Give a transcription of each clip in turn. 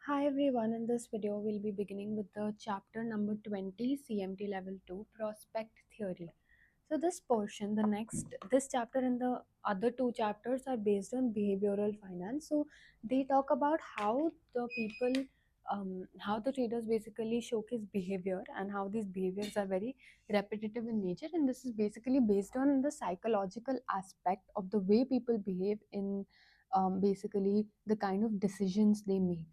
Hi everyone, in this video we'll be beginning with the chapter number 20 CMT level 2 Prospect Theory. So this chapter and the other two chapters are based on behavioral finance. So they talk about how the traders basically showcase behavior and how these behaviors are very repetitive in nature, and this is basically based on the psychological aspect of the way people behave in basically the kind of decisions they make.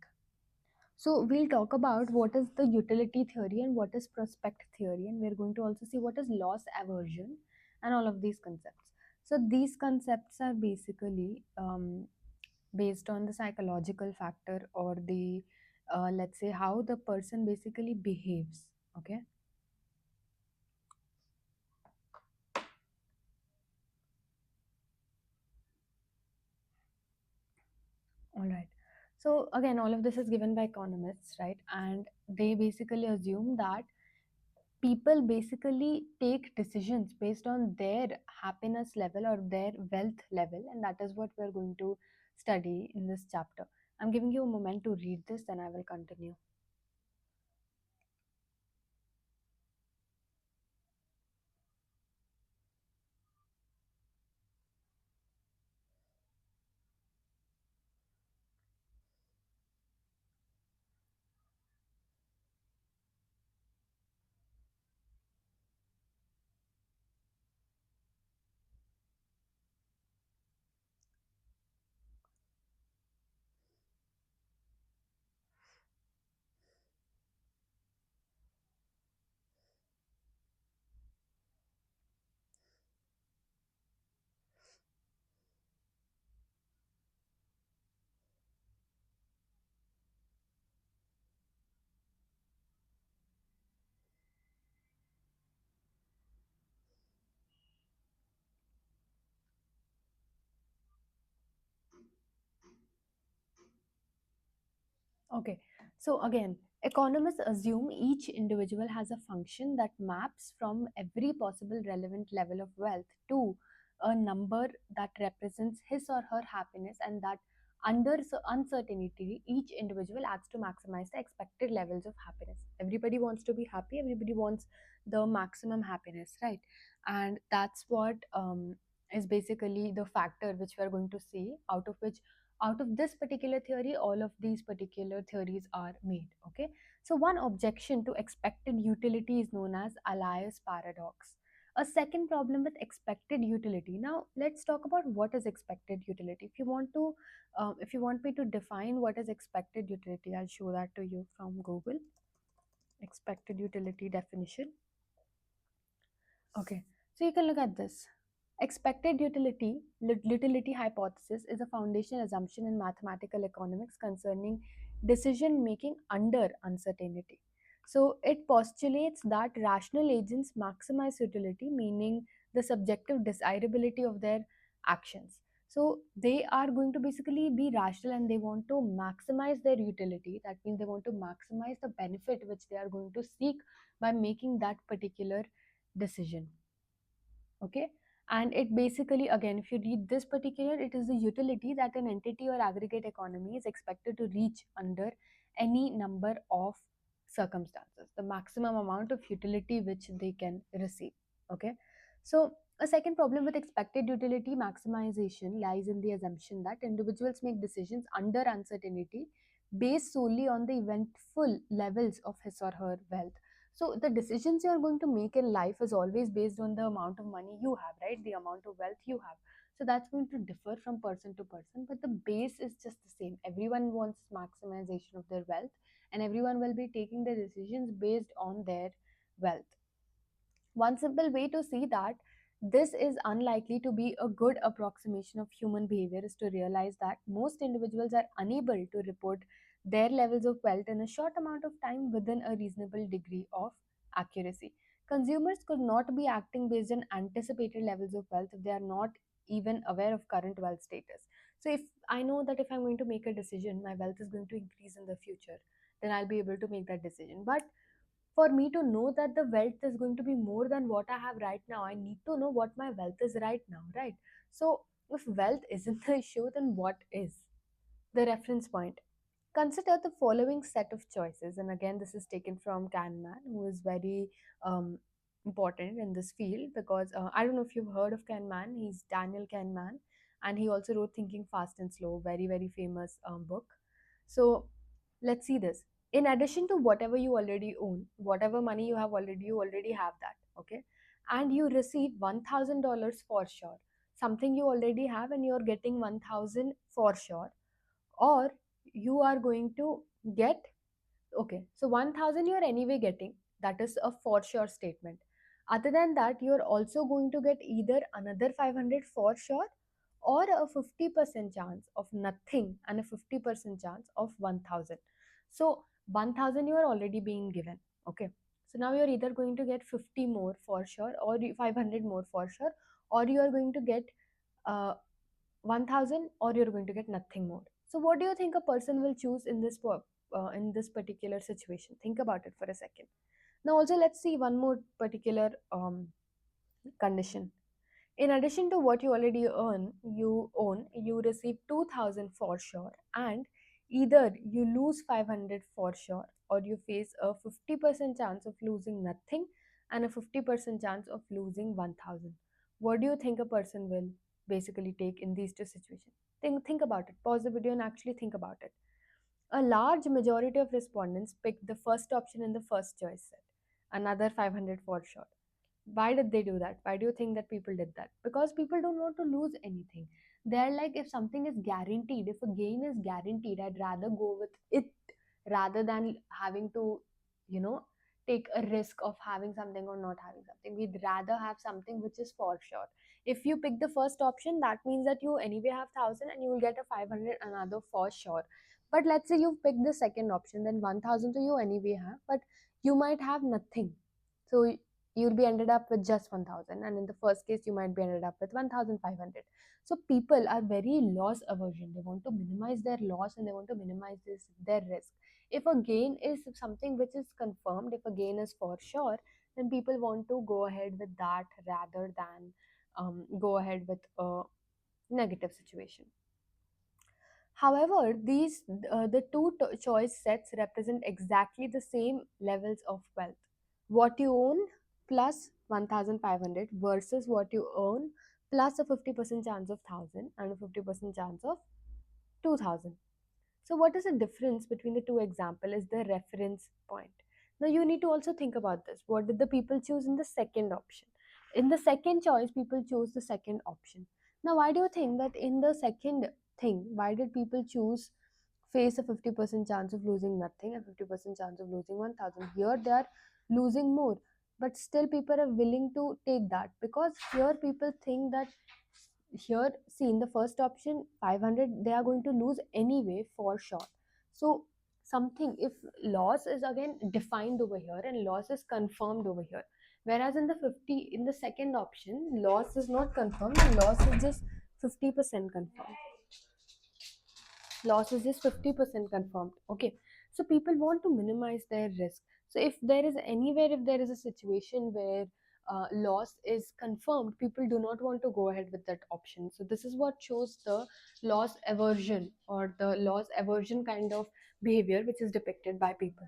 So we'll talk about what is the utility theory and what is prospect theory, and we're going to also see what is loss aversion and all of these concepts. So these concepts are basically based on the psychological factor or the let's say how the person basically behaves. Okay, all right. So again, all of this is given by economists, right? And they basically assume that people basically take decisions based on their happiness level or their wealth level, and that is what we're going to study in this chapter. I'm giving you a moment to read this, then I will continue. Okay, so again, economists assume each individual has a function that maps from every possible relevant level of wealth to a number that represents his or her happiness, and that under uncertainty, each individual acts to maximize the expected levels of happiness. Everybody wants to be happy, everybody wants the maximum happiness, right? And that's what is basically the factor which we are going to see, out of this particular theory all of these particular theories are made. Okay, so one objection to expected utility is known as Elias paradox. A second problem with expected utility. Now let's talk about what is expected utility. If you want me to define what is expected utility, I'll show that to you from Google. Expected utility definition. Okay, so you can look at this. Expected utility hypothesis is a foundational assumption in mathematical economics concerning decision making under uncertainty. So it postulates that rational agents maximize utility, meaning the subjective desirability of their actions. So they are going to basically be rational and they want to maximize their utility. That means they want to maximize the benefit which they are going to seek by making that particular decision. Okay, and it basically, again, if you read this particular, it is the utility that an entity or aggregate economy is expected to reach under any number of circumstances, the maximum amount of utility which they can receive. Okay, so a second problem with expected utility maximization lies in the assumption that individuals make decisions under uncertainty based solely on the eventful levels of his or her wealth. So the decisions you are going to make in life is always based on the amount of money you have, right? The amount of wealth you have. So that's going to differ from person to person, but the base is just the same. Everyone wants maximization of their wealth, and everyone will be taking the decisions based on their wealth. One simple way to see that this is unlikely to be a good approximation of human behavior is to realize that most individuals are unable to report their levels of wealth in a short amount of time within a reasonable degree of accuracy. Consumers could not be acting based on anticipated levels of wealth if they are not even aware of current wealth status. So, if I know that if I'm going to make a decision, my wealth is going to increase in the future, then I'll be able to make that decision. But for me to know that the wealth is going to be more than what I have right now, I need to know what my wealth is right now, right? So, if wealth isn't the issue, then what is the reference point? Consider the following set of choices, and again, this is taken from Kahneman, who is very um, important in this field because I don't know if you've heard of Kahneman. He's Daniel Kahneman, and he also wrote Thinking Fast and Slow, very very famous book. So let's see this. In addition to whatever you already own, whatever money you already have that, okay, and you receive $1,000 for sure. Something you already have, and you're getting 1,000 for sure, or you are going to get, okay, so 1,000 you're anyway getting, that is a for sure statement. Other than that, you're also going to get either another 500 for sure, or a 50% chance of nothing and a 50% chance of 1,000. So 1,000 you are already being given, okay, so now you're either going to get 50 more for sure, or 500 more for sure, or you are going to get uh, 1,000, or you're going to get nothing more. So what do you think a person will choose in this particular situation? Think about it for a second. Now also let's see one more particular condition. In addition to what you already own, you receive 2,000 for sure, and either you lose 500 for sure, or you face a 50% chance of losing nothing and a 50% chance of losing 1,000. What do you think a person will basically take in these two situations? Think about it. Pause the video and actually think about it. A large majority of respondents picked the first option in the first choice set, another 500 for sure. Why did they do that? Why do you think that people did that? Because people don't want to lose anything. They're like, if something is guaranteed, if a gain is guaranteed, I'd rather go with it rather than having to, you know, take a risk of having something or not having something. We'd rather have something which is for sure. If you pick the first option, that means that you anyway have 1,000 and you will get a 500 another for sure. But let's say you've picked the second option, then 1,000 to you anyway have, but you might have nothing. So you'll be ended up with just 1,000, and in the first case you might be ended up with 1,500. So people are very loss aversion. They want to minimize their loss and they want to minimize their risk. If a gain is something which is confirmed, if a gain is for sure, then people want to go ahead with that rather than go ahead with a negative situation. However, the two choice sets represent exactly the same levels of wealth. What you own plus 1,500 versus what you earn plus a 50% chance of 1,000 and a 50% chance of 2,000. So what is the difference between the two example is the reference point. Now you need to also think about this. What did the people choose in the second option? In the second choice, people chose the second option. Now why do you think that in the second thing, why did people choose face a 50% chance of losing nothing and 50% chance of losing 1,000? Here they are losing more, but still people are willing to take that because here people think that, here see, in the first option 500 they are going to lose anyway for sure. So something, if loss is again defined over here and loss is confirmed over here, whereas in the 50, in the second option, loss is not confirmed and loss is just 50% confirmed. Loss is just 50% confirmed, okay. So people want to minimize their risk. So if there is anywhere, if there is a situation where loss is confirmed, people do not want to go ahead with that option. So this is what shows the loss aversion or the loss aversion kind of behavior which is depicted by people.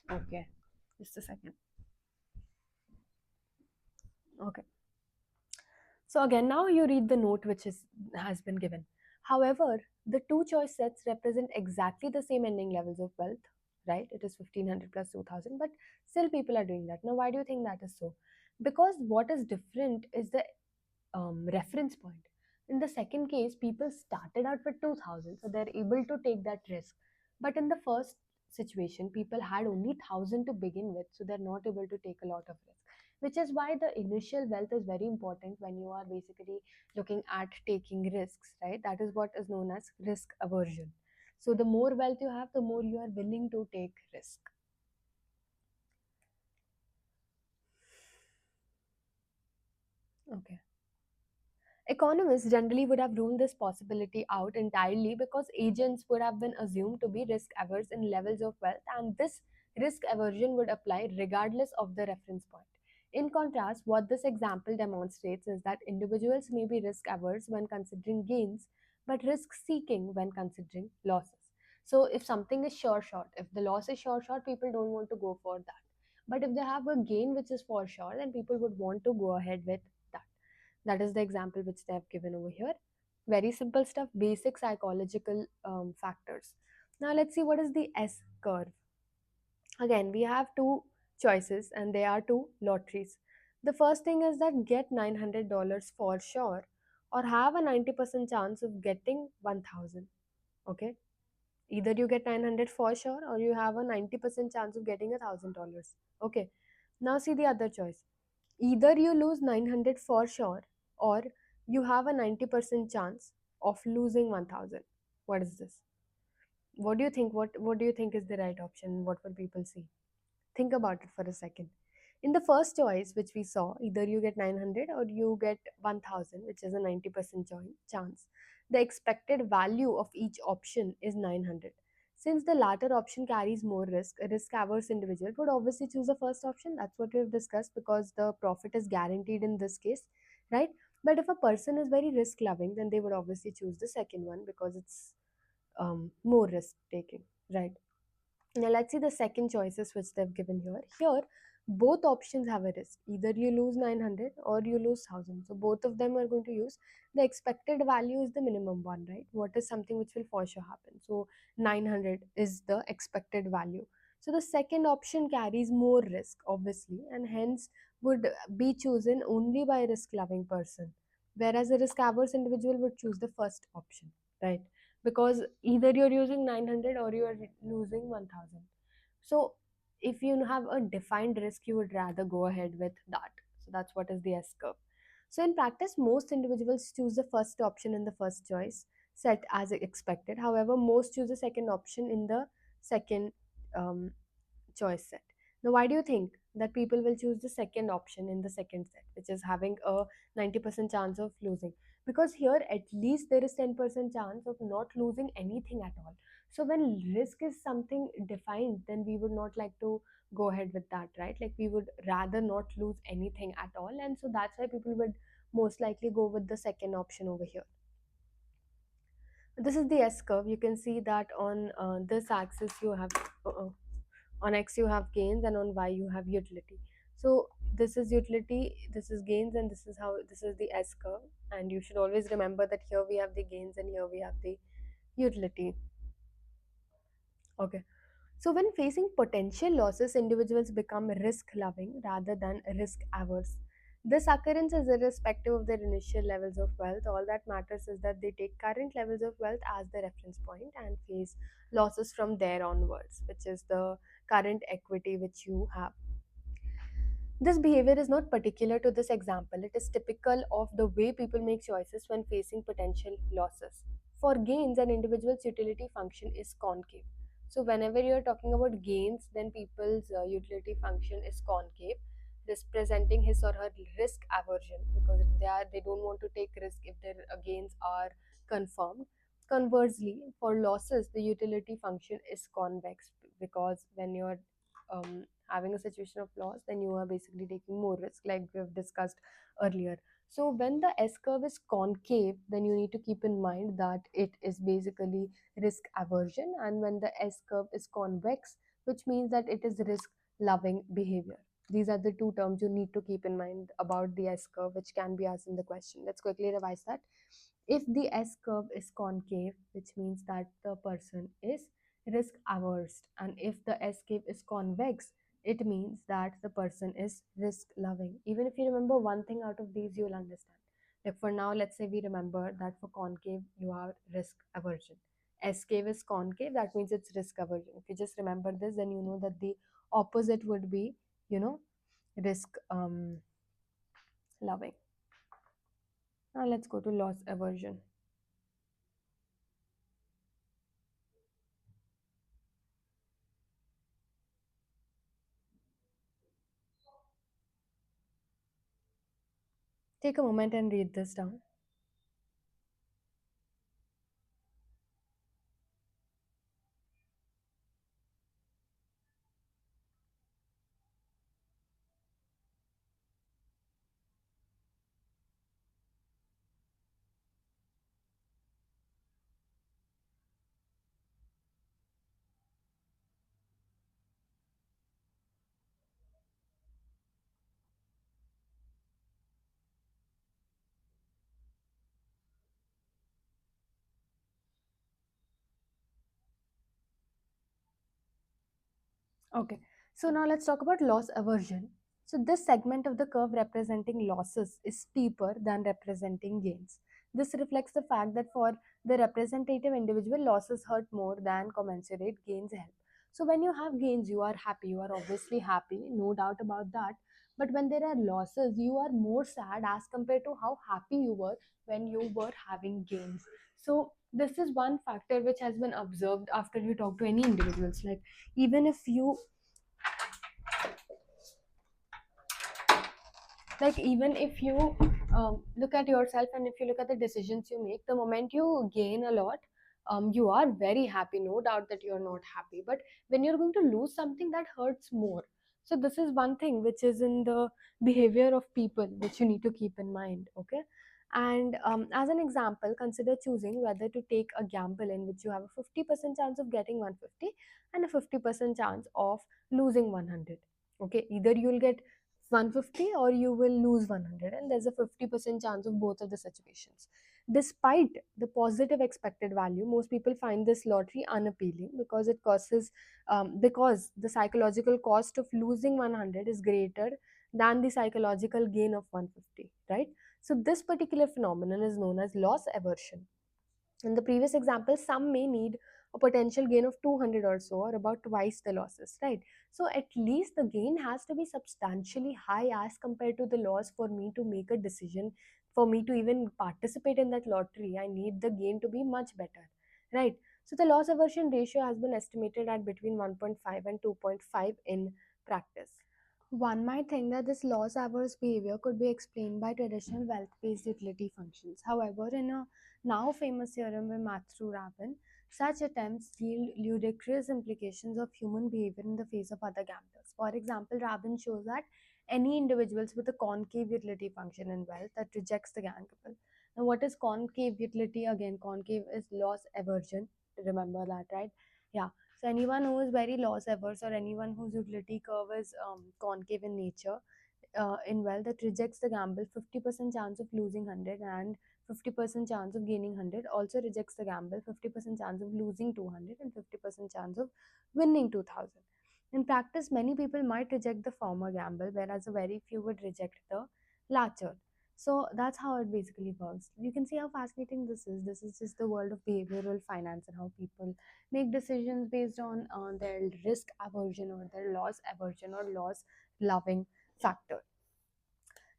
Okay, just a second. Okay. So again, now you read the note which has been given. However, the two choice sets represent exactly the same ending levels of wealth, right? It is 1,500 plus 2,000, but still people are doing that. Now, why do you think that is so? Because what is different is the reference point. In the second case, people started out with 2,000, so they're able to take that risk. But in the first situation, people had only 1,000 to begin with, so they're not able to take a lot of risk. Which is why the initial wealth is very important when you are basically looking at taking risks, right? That is what is known as risk aversion. So the more wealth you have, the more you are willing to take risk. Okay. Economists generally would have ruled this possibility out entirely because agents would have been assumed to be risk averse in levels of wealth, and this risk aversion would apply regardless of the reference point. In contrast, what this example demonstrates is that individuals may be risk averse when considering gains, but risk seeking when considering losses. So, if something is sure shot, if the loss is sure shot, people don't want to go for that. But if they have a gain which is for sure, then people would want to go ahead with that. That is the example which they have given over here. Very simple stuff, basic psychological factors. Now, let's see what is the S curve. Again, we have two choices and they are two lotteries. The first thing is that get $900 for sure or have a 90% chance of getting 1000. Okay, either you get 900 for sure or you have a 90% chance of getting $1000. Okay, now see the other choice. Either you lose 900 for sure or you have a 90% chance of losing 1000. What is this? What do you think? What do you think is the right option? What will people see? Think about it for a second. In the first choice, which we saw, either you get 900 or you get 1000, which is a 90% chance. The expected value of each option is 900. Since the latter option carries more risk, a risk averse individual would obviously choose the first option. That's what we've discussed because the profit is guaranteed in this case, right? But if a person is very risk loving, then they would obviously choose the second one because it's more risk taking, right? Now let's see the second choices which they've given here. Here, both options have a risk. Either you lose 900 or you lose 1000. So both of them are going to use the expected value is the minimum one, right? What is something which will for sure happen? So 900 is the expected value. So the second option carries more risk, obviously, and hence would be chosen only by a risk loving person. Whereas a risk averse individual would choose the first option, right? Because either you're using 900 or you are losing 1000. So if you have a defined risk, you would rather go ahead with that. So that's what is the S curve. So in practice, most individuals choose the first option in the first choice set as expected. However, most choose the second option in the second um, choice set. Now, why do you think that people will choose the second option in the second set, which is having a 90% chance of losing? Because here, at least there is 10% chance of not losing anything at all. So, when risk is something defined, then we would not like to go ahead with that, right? Like, we would rather not lose anything at all. And so, that's why people would most likely go with the second option over here. This is the S curve. You can see that on this axis, you have. On X you have gains and on Y you have utility. So this is utility, this is gains, and this is how this is the S curve. And you should always remember that here we have the gains and here we have the utility. Okay. So when facing potential losses, individuals become risk loving rather than risk averse. This occurrence is irrespective of their initial levels of wealth. All that matters is that they take current levels of wealth as the reference point and face losses from there onwards, which is the current equity which you have. This behavior is not particular to this example, it is typical of the way people make choices when facing potential losses. For gains, an individual's utility function is concave. So, whenever you're talking about gains, then people's utility function is concave, representing his or her risk aversion because they don't want to take risk if their gains are confirmed. Conversely, for losses, the utility function is convex because when you're having a situation of loss, then you are basically taking more risk, like we've discussed earlier. So when the S curve is concave, then you need to keep in mind that it is basically risk aversion, and when the S curve is convex, which means that it is risk loving behavior. These are the two terms you need to keep in mind about the S curve, which can be asked in the question. Let's quickly revise that. If the S curve is concave, which means that the person is risk averse, and if the S curve is convex, it means that the person is risk loving. Even if you remember one thing out of these, you'll understand. Like for now, let's say we remember that for concave, you have risk aversion. S curve is concave, that means it's risk aversion. If you just remember this, then you know that the opposite would be, risk loving. Now let's go to loss aversion. Take a moment and read this down. Okay, so now let's talk about loss aversion. So this segment of the curve representing losses is steeper than representing gains. This reflects the fact that for the representative individual, losses hurt more than commensurate gains help. So when you have gains, you are happy, you are obviously happy, no doubt about that. But when there are losses, you are more sad as compared to how happy you were when you were having gains. So this is one factor which has been observed after you talk to any individuals. Like even if you even if you look at yourself and if you look at the decisions you make, the moment you gain a lot, you are very happy, no doubt that you're not happy. But when you're going to lose something, that hurts more. So this is one thing which is in the behavior of people which you need to keep in mind. Okay, and as an example, consider choosing whether to take a gamble in which you have a 50% chance of getting 150 and a 50% chance of losing 100. Okay, either you'll get 150 or you will lose 100, and there's a 50% chance of both of the situations. Despite the positive expected value, most people find this lottery unappealing because it causes because the psychological cost of losing 100 is greater than the psychological gain of 150, right? So this particular phenomenon is known as loss aversion. In the previous example, some may need a potential gain of 200 or so, or about twice the losses, right? So at least the gain has to be substantially high as compared to the loss for me to make a decision, for me to even participate in that lottery. I need the gain to be much better, right? So the loss aversion ratio has been estimated at between 1.5 and 2.5 in practice. One might think that this loss averse behavior could be explained by traditional wealth based utility functions. However, in a now famous theorem by Matthew Rabin, such attempts yield ludicrous implications of human behavior in the face of other gamblers. For example, Rabin shows that any individuals with a concave utility function in wealth that rejects the gamble. Now, what is concave utility? Again, concave is loss aversion. Remember that, right? Yeah. So anyone who is very loss averse or anyone whose utility curve is concave in nature, in wealth, that rejects the gamble, 50% chance of losing 100 and 50% chance of gaining 100, also rejects the gamble, 50% chance of losing 200 and 50% chance of winning 2000. In practice, many people might reject the former gamble, whereas a very few would reject the latter. So that's how it basically works. You can see how fascinating this is. This is just the world of behavioral finance and how people make decisions based on their risk aversion or their loss aversion or loss loving factor.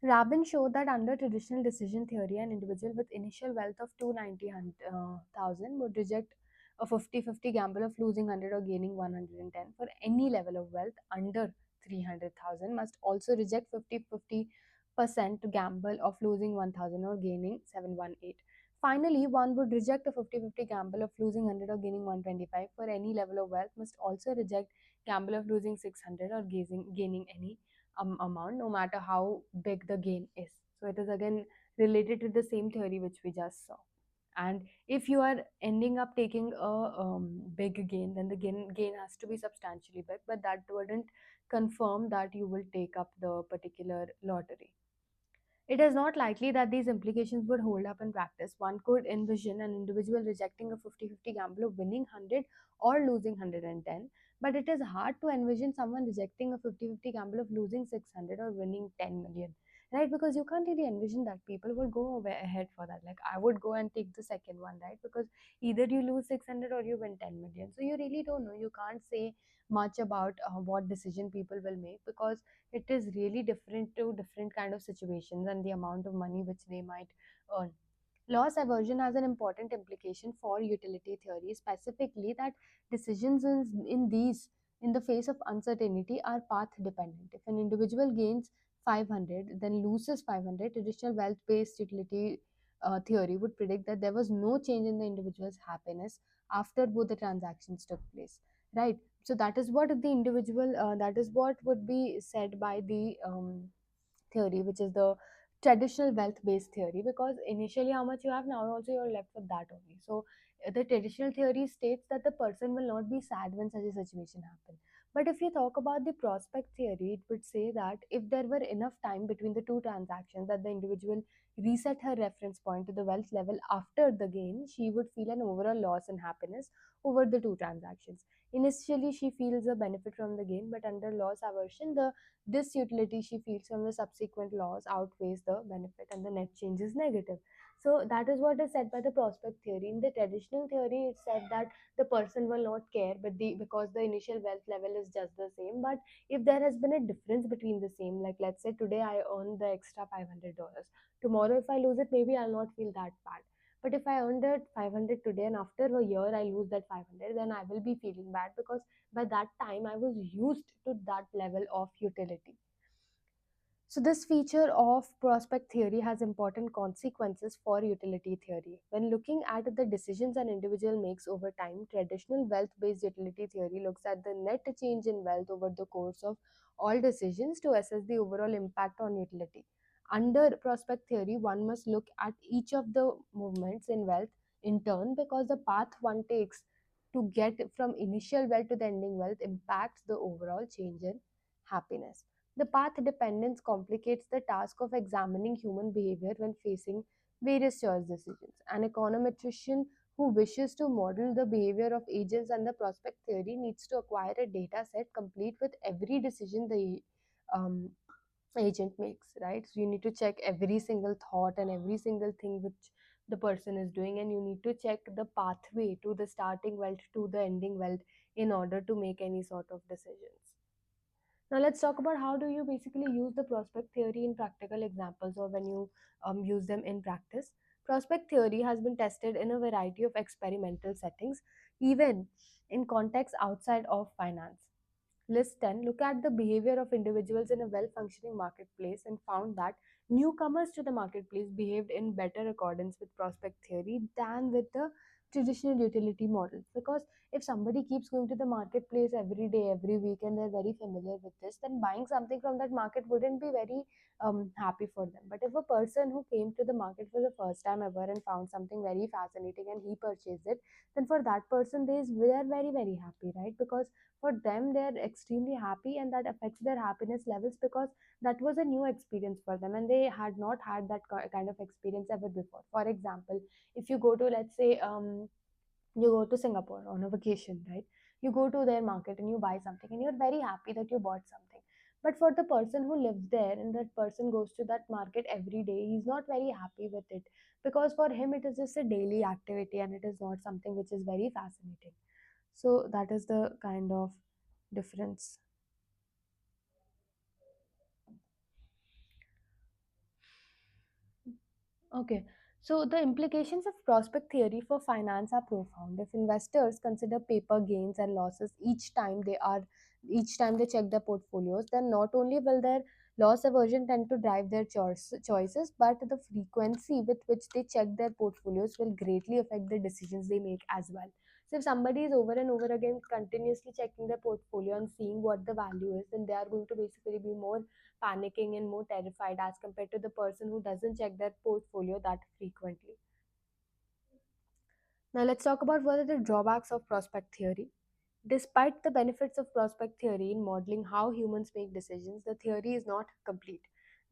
Rabin showed that under traditional decision theory, an individual with initial wealth of 290,000 would reject a 50-50 gamble of losing 100 or gaining 110. For any level of wealth under 300,000 must also reject 50-50% gamble of losing 1000 or gaining 718. Finally, one would reject a 50-50 gamble of losing 100 or gaining 125. For any level of wealth must also reject gamble of losing 600 or gaining any amount, no matter how big the gain is. So it is again related to the same theory which we just saw. And if you are ending up taking a big gain, then the gain has to be substantially big, but that wouldn't confirm that you will take up the particular lottery. It is not likely that these implications would hold up in practice. One could envision an individual rejecting a 50-50 gamble of winning 100 or losing 110, but it is hard to envision someone rejecting a 50-50 gamble of losing 600 or winning 10 million. Right? Because you can't really envision that. People will go ahead for that. Like, I would go and take the second one, right? Because either you lose 600 or you win 10 million. So you really don't know. You can't say much about what decision people will make, because it is really different to different kind of situations and the amount of money which they might earn. Loss aversion has an important implication for utility theory, specifically that decisions in the face of uncertainty are path dependent. If an individual gains 500 then loses 500, traditional wealth based utility theory would predict that there was no change in the individual's happiness after both the transactions took place, right? So that is what the individual that is what would be said by the theory, which is the traditional wealth based theory, because initially how much you have, now also you're left with that only. So the traditional theory states that the person will not be sad when such a situation happens. But if you talk about the prospect theory, it would say that if there were enough time between the two transactions, that the individual reset her reference point to the wealth level after the gain, she would feel an overall loss in happiness over the two transactions. Initially, she feels a benefit from the gain, but under loss aversion, the disutility she feels from the subsequent loss outweighs the benefit, and the net change is negative. So that is what is said by the prospect theory. In the traditional theory, it said that the person will not care, but because the initial wealth level is just the same. But if there has been a difference between the same, like let's say today I earn the extra $500, tomorrow if I lose it, maybe I'll not feel that bad. But if I earned that 500 today and after a year I lose that 500, then I will be feeling bad, because by that time I was used to that level of utility. So, this feature of prospect theory has important consequences for utility theory. When looking at the decisions an individual makes over time, traditional wealth based utility theory looks at the net change in wealth over the course of all decisions to assess the overall impact on utility. Under prospect theory, one must look at each of the movements in wealth in turn, because the path one takes to get from initial wealth to the ending wealth impacts the overall change in happiness. The path dependence complicates the task of examining human behavior when facing various choice decisions. An econometrician who wishes to model the behavior of agents under prospect theory needs to acquire a data set complete with every decision the um, agent makes, right? So you need to check every single thought and every single thing which the person is doing, and you need to check the pathway to the starting wealth to the ending wealth in order to make any sort of decisions. Now let's talk about how do you basically use the prospect theory in practical examples, or when you use them in practice. Prospect theory has been tested in a variety of experimental settings, even in contexts outside of finance. List 10 look at the behavior of individuals in a well functioning marketplace and found that newcomers to the marketplace behaved in better accordance with prospect theory than with the traditional utility model. Because if somebody keeps going to the marketplace every day, every week, and they're very familiar with this, then buying something from that market wouldn't be very happy for them. But if a person who came to the market for the first time ever and found something very fascinating and he purchased it, then for that person they are very very happy, right? Because for them they are extremely happy, and that affects their happiness levels, because that was a new experience for them and they had not had that kind of experience ever before. For example, if you go to, let's say, you go to Singapore on a vacation, right? You go to their market and you buy something and you're very happy that you bought something. But for the person who lives there and that person goes to that market every day, he's not very happy with it, because for him it is just a daily activity and it is not something which is very fascinating. So that is the kind of difference. Okay, so the implications of prospect theory for finance are profound. If investors consider paper gains and losses each time they check their portfolios, then not only will their loss aversion tend to drive their choices, but the frequency with which they check their portfolios will greatly affect the decisions they make as well. So if somebody is over and over again continuously checking their portfolio and seeing what the value is, then they are going to basically be more panicking and more terrified as compared to the person who doesn't check their portfolio that frequently. Now, let's talk about what are the drawbacks of prospect theory. Despite the benefits of prospect theory in modeling how humans make decisions, the theory is not complete.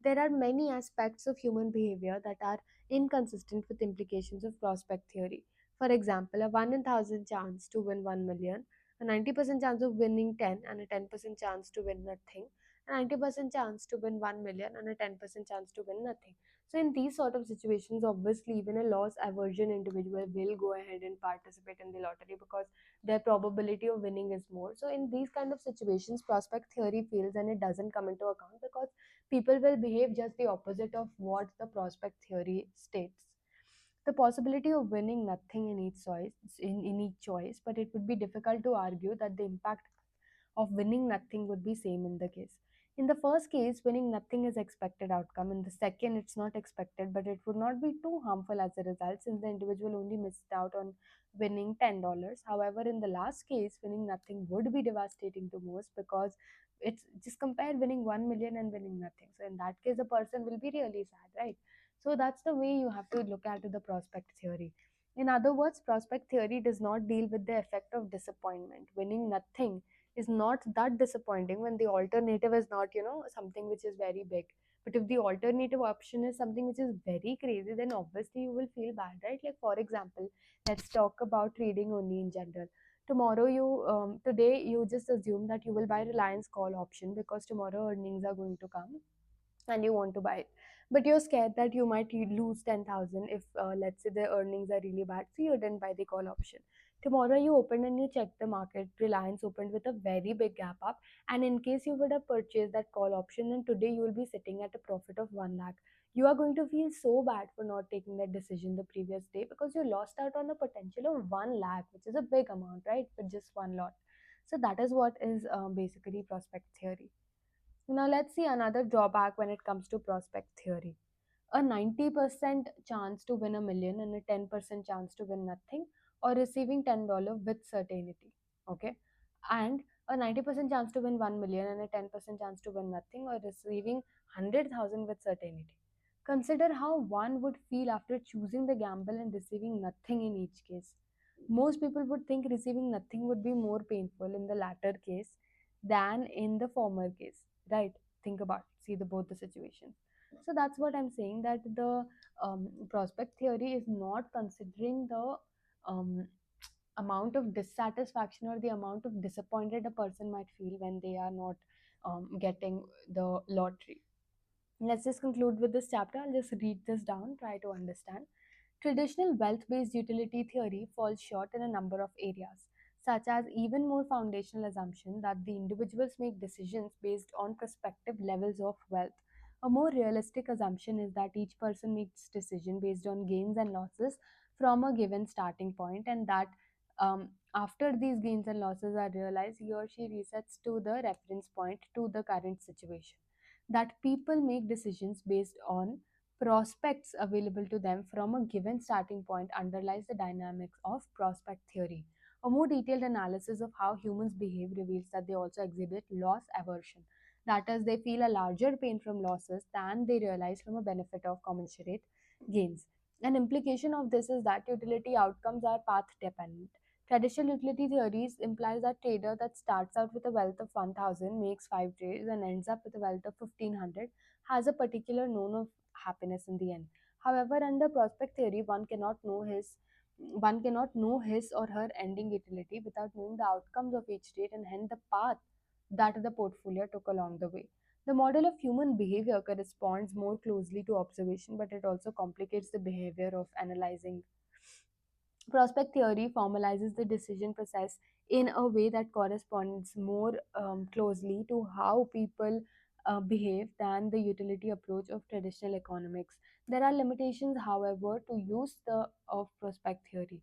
There are many aspects of human behavior that are inconsistent with implications of prospect theory. For example, a 1 in 1000 chance to win 1 million, a 90% chance of winning 10, and a 10% chance to win nothing, a 90% chance to win 1 million, and a 10% chance to win nothing. So, in these sort of situations, obviously, even a loss aversion individual will go ahead and participate in the lottery, because their probability of winning is more. So in these kind of situations, prospect theory fails and it doesn't come into account, because people will behave just the opposite of what the prospect theory states. The possibility of winning nothing in each choice, but it would be difficult to argue that the impact of winning nothing would be same in the case. In the first case, winning nothing is expected outcome. In the second, it's not expected, but it would not be too harmful as a result, since the individual only missed out on winning $10. However, in the last case, winning nothing would be devastating to most, because it's just compare winning 1 million and winning nothing. So in that case, the person will be really sad, right? So that's the way you have to look at the prospect theory. In other words, prospect theory does not deal with the effect of disappointment. Winning nothing is not that disappointing when the alternative is not, something which is very big. But if the alternative option is something which is very crazy, then obviously you will feel bad, right? Like, for example, let's talk about trading only in general. Tomorrow you today you just assume that you will buy Reliance call option because tomorrow earnings are going to come and you want to buy it, but you're scared that you might lose 10,000 if let's say the earnings are really bad, so you didn't buy the call option. Tomorrow you open and you check the market, Reliance opened with a very big gap up, and in case you would have purchased that call option, then today you will be sitting at a profit of 1 lakh. You are going to feel so bad for not taking that decision the previous day because you lost out on the potential of 1 lakh, which is a big amount, right, for just one lot. So that is what is basically prospect theory. Now let's see another drawback when it comes to prospect theory. A 90% chance to win a million and a 10% chance to win nothing, or receiving $10 with certainty. Okay. And a 90% chance to win 1 million and a 10% chance to win nothing, or receiving 100,000 with certainty. Consider how one would feel after choosing the gamble and receiving nothing in each case. Most people would think receiving nothing would be more painful in the latter case than in the former case, right? Think about it, see the both the situations. So that's what I'm saying, that the prospect theory is not considering the um, amount of dissatisfaction or the amount of disappointed a person might feel when they are not getting the lottery. Let's just conclude with this chapter. I'll just read this down, try to understand. Traditional wealth based utility theory falls short in a number of areas, such as even more foundational assumption that the individuals make decisions based on prospective levels of wealth. A more realistic assumption is that each person makes decision based on gains and losses from a given starting point, and that after these gains and losses are realized, he or she resets to the reference point to the current situation. That people make decisions based on prospects available to them from a given starting point underlies the dynamics of prospect theory. A more detailed analysis of how humans behave reveals that they also exhibit loss aversion. That is, they feel a larger pain from losses than they realize from a benefit of commensurate gains. An implication of this is that utility outcomes are path dependent. Traditional utility theories implies that trader that starts out with a wealth of 1,000, makes 5 trades, and ends up with a wealth of 1,500 has a particular known of happiness in the end. However, under prospect theory, one cannot know his or her ending utility without knowing the outcomes of each trade and hence the path that the portfolio took along the way. The model of human behavior corresponds more closely to observation, but it also complicates the behavior of analyzing. Prospect theory formalizes the decision process in a way that corresponds more closely to how people behave than the utility approach of traditional economics. There are limitations, however, to use the of prospect theory.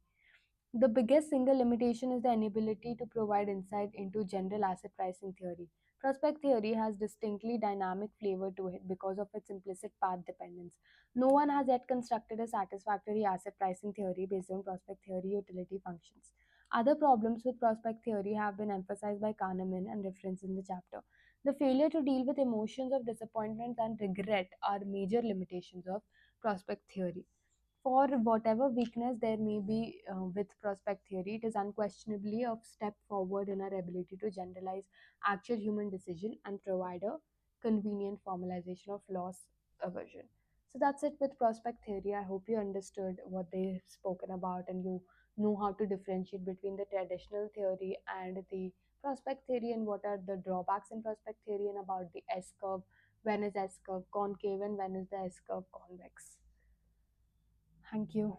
The biggest single limitation is the inability to provide insight into general asset pricing theory. Prospect theory has distinctly dynamic flavor to it because of its implicit path dependence. No one has yet constructed a satisfactory asset pricing theory based on prospect theory utility functions. Other problems with prospect theory have been emphasized by Kahneman and referenced in the chapter. The failure to deal with emotions of disappointment and regret are major limitations of prospect theory. For whatever weakness there may be with prospect theory, it is unquestionably a step forward in our ability to generalize actual human decision and provide a convenient formalization of loss aversion. So that's it with prospect theory. I hope you understood what they've spoken about and you know how to differentiate between the traditional theory and the prospect theory, and what are the drawbacks in prospect theory, and about the S curve, when is S curve concave and when is the S curve convex. Thank you.